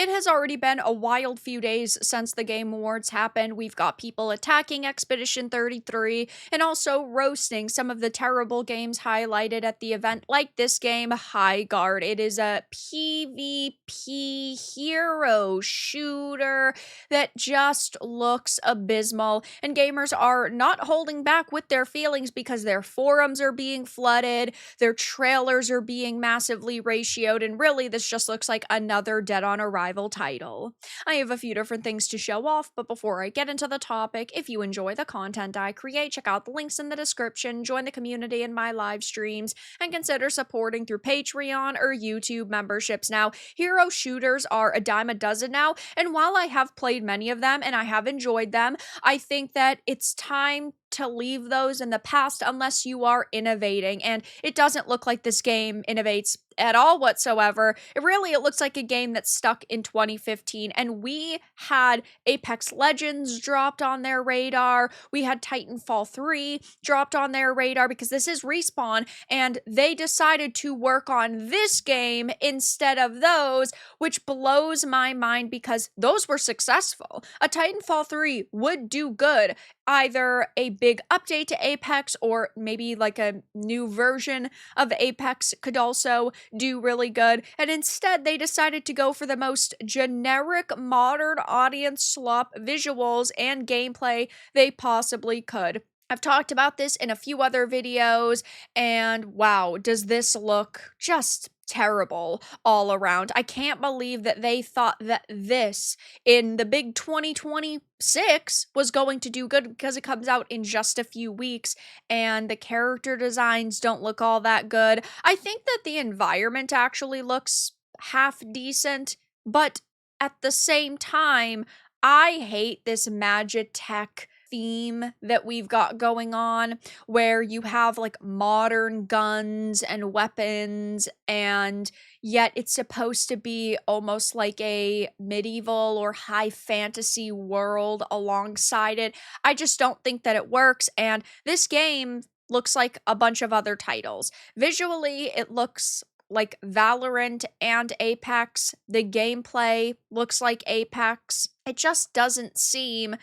It has already been a wild few days since the Game Awards happened. We've got people attacking Expedition 33 and also roasting some of the terrible games highlighted at the event, like this game, Highguard. It is a PvP hero shooter that just looks abysmal, and gamers are not holding back with their feelings because their forums are being flooded, their trailers are being massively ratioed, and really, this just looks like another Dead on Arrival title. I have a few different things to show off, but before I get into the topic, if you enjoy the content I create, check out the links in the description, join the community in my live streams, and consider supporting through Patreon or YouTube memberships. Now, hero shooters are a dime a dozen now, and while I have played many of them and I have enjoyed them, I think that it's time to leave those in the past unless you are innovating, and it doesn't look like this game innovates at all whatsoever. It looks like a game that's stuck in 2015, and we had Apex Legends dropped on their radar, we had Titanfall 3 dropped on their radar because this is Respawn, and they decided to work on this game instead of those, which blows my mind because those were successful. A Titanfall 3 would do good, either a big update to Apex or maybe like a new version of Apex could also do really good. And instead, they decided to go for the most generic modern audience SLOP visuals and gameplay they possibly could. I've talked about this in a few other videos, and wow, does this look just terrible all around. I can't believe that they thought that this in the big 2026 was going to do good because it comes out in just a few weeks and the character designs don't look all that good. I think that the environment actually looks half decent, but at the same time, I hate this Magitech theme that we've got going on where you have like modern guns and weapons, and yet it's supposed to be almost like a medieval or high fantasy world alongside it. I just don't think that it works, and this game looks like a bunch of other titles. Visually, it looks like Valorant and Apex. The gameplay looks like Apex. It just doesn't seem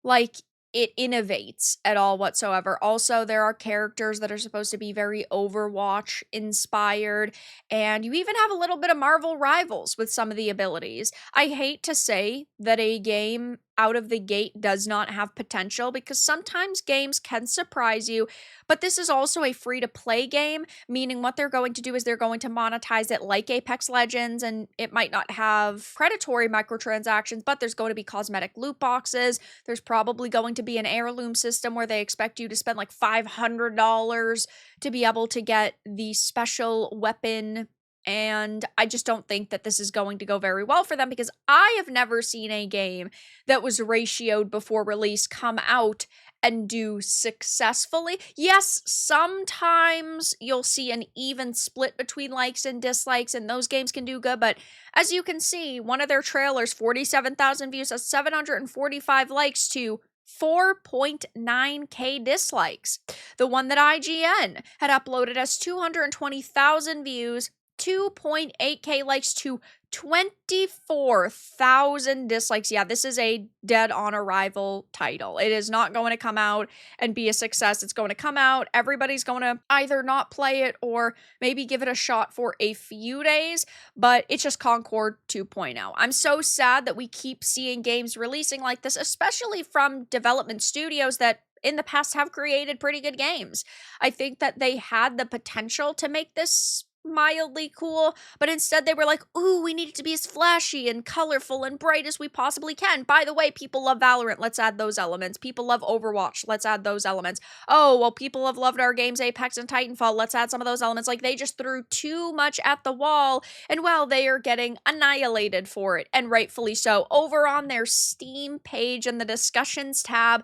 like it innovates at all whatsoever. Also, there are characters that are supposed to be very Overwatch inspired, and you even have a little bit of Marvel Rivals with some of the abilities. I hate to say that a game out of the gate does not have potential because sometimes games can surprise you, but this is also a free-to-play game, meaning what they're going to do is they're going to monetize it like Apex Legends, and it might not have predatory microtransactions, but there's going to be cosmetic loot boxes. There's probably going to be an heirloom system where they expect you to spend like $500 to be able to get the special weapon, and I just don't think that this is going to go very well for them because I have never seen a game that was ratioed before release come out and do successfully. Yes, sometimes you'll see an even split between likes and dislikes, and those games can do good, but as you can see, one of their trailers, 47,000 views, has 745 likes to 4.9k dislikes. The one that IGN had uploaded has 220,000 views, 2.8k likes to 24,000 dislikes. Yeah, this is a Dead on Arrival title. It is not going to come out and be a success. It's going to come out. Everybody's going to either not play it or maybe give it a shot for a few days, but it's just Concord 2.0. I'm so sad that we keep seeing games releasing like this, especially from development studios that in the past have created pretty good games. I think that they had the potential to make this mildly cool, but instead they were like, ooh, we need it to be as flashy and colorful and bright as we possibly can. By the way, people love Valorant, let's add those elements. People love Overwatch, let's add those elements. Oh, well, people have loved our games Apex and Titanfall, let's add some of those elements. Like, they just threw too much at the wall, and well, they are getting annihilated for it, and rightfully so. Over on their Steam page in the discussions tab,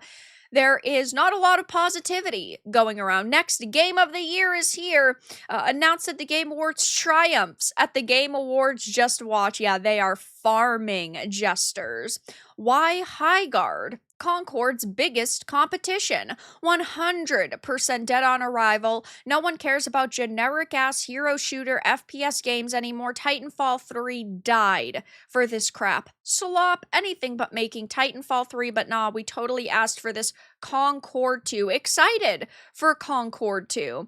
there is not a lot of positivity going around. Next, Game of the Year is here. Announced at the Game Awards triumphs. At the Game Awards, just watch. Yeah, they are farming jesters. Why Highguard? Concord's biggest competition. 100% dead on arrival. No one cares about generic ass hero shooter FPS games anymore. Titanfall 3 died for this crap. SLOP, anything but making Titanfall 3, but nah, we totally asked for this Concord 2. Excited for Concord 2.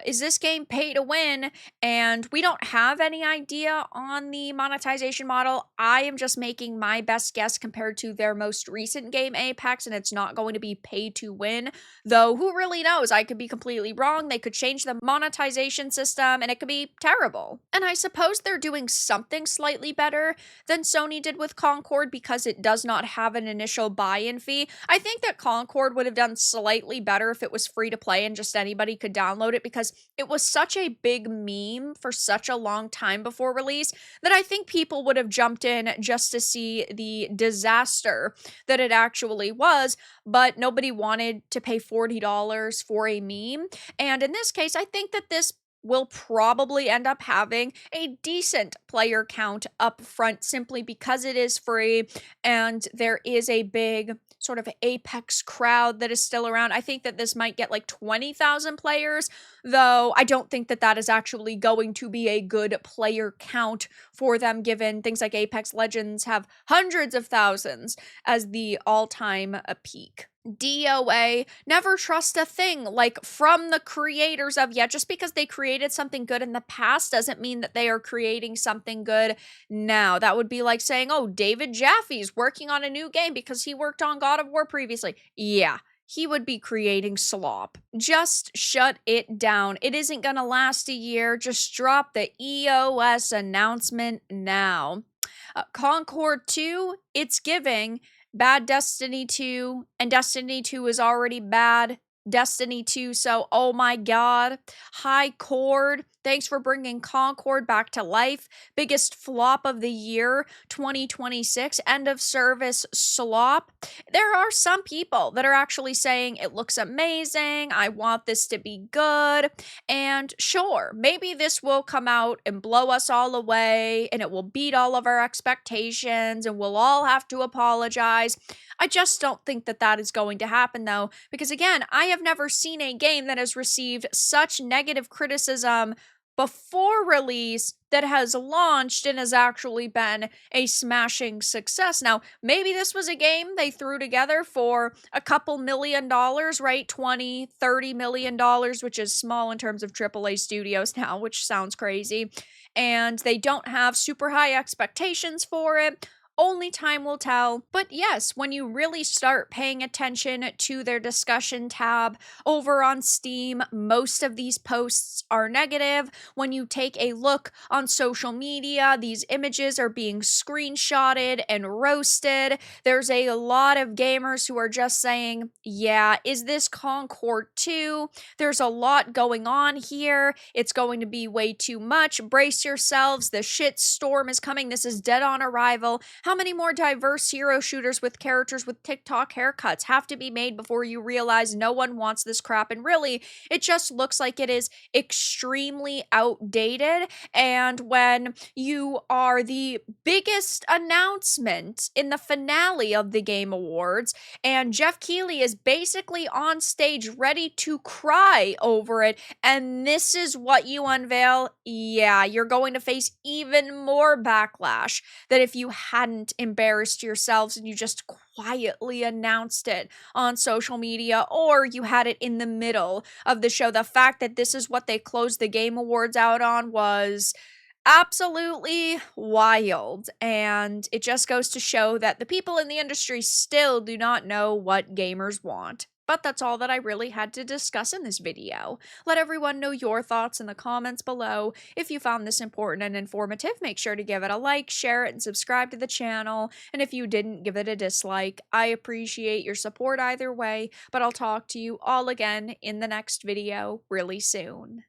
Is this game pay to win? And we don't have any idea on the monetization model. I am just making my best guess compared to their most recent game, Apex, and it's not going to be pay to win. Though, who really knows? I could be completely wrong. They could change the monetization system and it could be terrible. And I suppose they're doing something slightly better than Sony did with Concord because it does not have an initial buy-in fee. I think that Concord would have done slightly better if it was free to play and just anybody could download it, because it was such a big meme for such a long time before release that I think people would have jumped in just to see the disaster that it actually was, but nobody wanted to pay $40 for a meme. And in this case, I think that this will probably end up having a decent player count up front simply because it is free and there is a big sort of Apex crowd that is still around. I think that this might get like 20,000 players, though I don't think that that is actually going to be a good player count for them, given things like Apex Legends have hundreds of thousands as the all-time peak. DOA, never trust a thing like from the creators of, just because they created something good in the past doesn't mean that they are creating something good now. That would be like saying, oh, David Jaffe's working on a new game because he worked on God of War previously. Yeah, he would be creating SLOP. Just shut it down. It isn't gonna last a year. Just drop the EOS announcement now. Concord 2, it's giving bad Destiny 2, and Destiny 2 is already bad Destiny 2, so oh my god. Highguard, thanks for bringing Concord back to life. Biggest flop of the year, 2026, end of service SLOP. There are some people that are actually saying it looks amazing, I want this to be good, and sure, maybe this will come out and blow us all away, and it will beat all of our expectations, and we'll all have to apologize. I just don't think that that is going to happen, though, because again, I have never seen a game that has received such negative criticism before release that has launched and has actually been a smashing success. Now, maybe this was a game they threw together for a couple $1 million, right? $20, $30 million, which is small in terms of AAA studios now, which sounds crazy. And they don't have super high expectations for it. Only time will tell. But yes, when you really start paying attention to their discussion tab over on Steam, most of these posts are negative. When you take a look on social media, these images are being screenshotted and roasted. There's a lot of gamers who are just saying, yeah, is this Concord 2? There's a lot going on here. It's going to be way too much. Brace yourselves. The shit storm is coming. This is dead on arrival. How many more diverse hero shooters with characters with TikTok haircuts have to be made before you realize no one wants this crap? And really, it just looks like it is extremely outdated. And when you are the biggest announcement in the finale of the Game Awards, and Jeff Keighley is basically on stage ready to cry over it, and this is what you unveil, yeah, you're going to face even more backlash than if you hadn't embarrassed yourselves and you just quietly announced it on social media, or you had it in the middle of the show. The fact that this is what they closed the Game Awards out on was absolutely wild, and it just goes to show that the people in the industry still do not know what gamers want. But that's all that I really had to discuss in this video. Let everyone know your thoughts in the comments below. If you found this important and informative, make sure to give it a like, share it, and subscribe to the channel. And if you didn't, give it a dislike. I appreciate your support either way, but I'll talk to you all again in the next video really soon.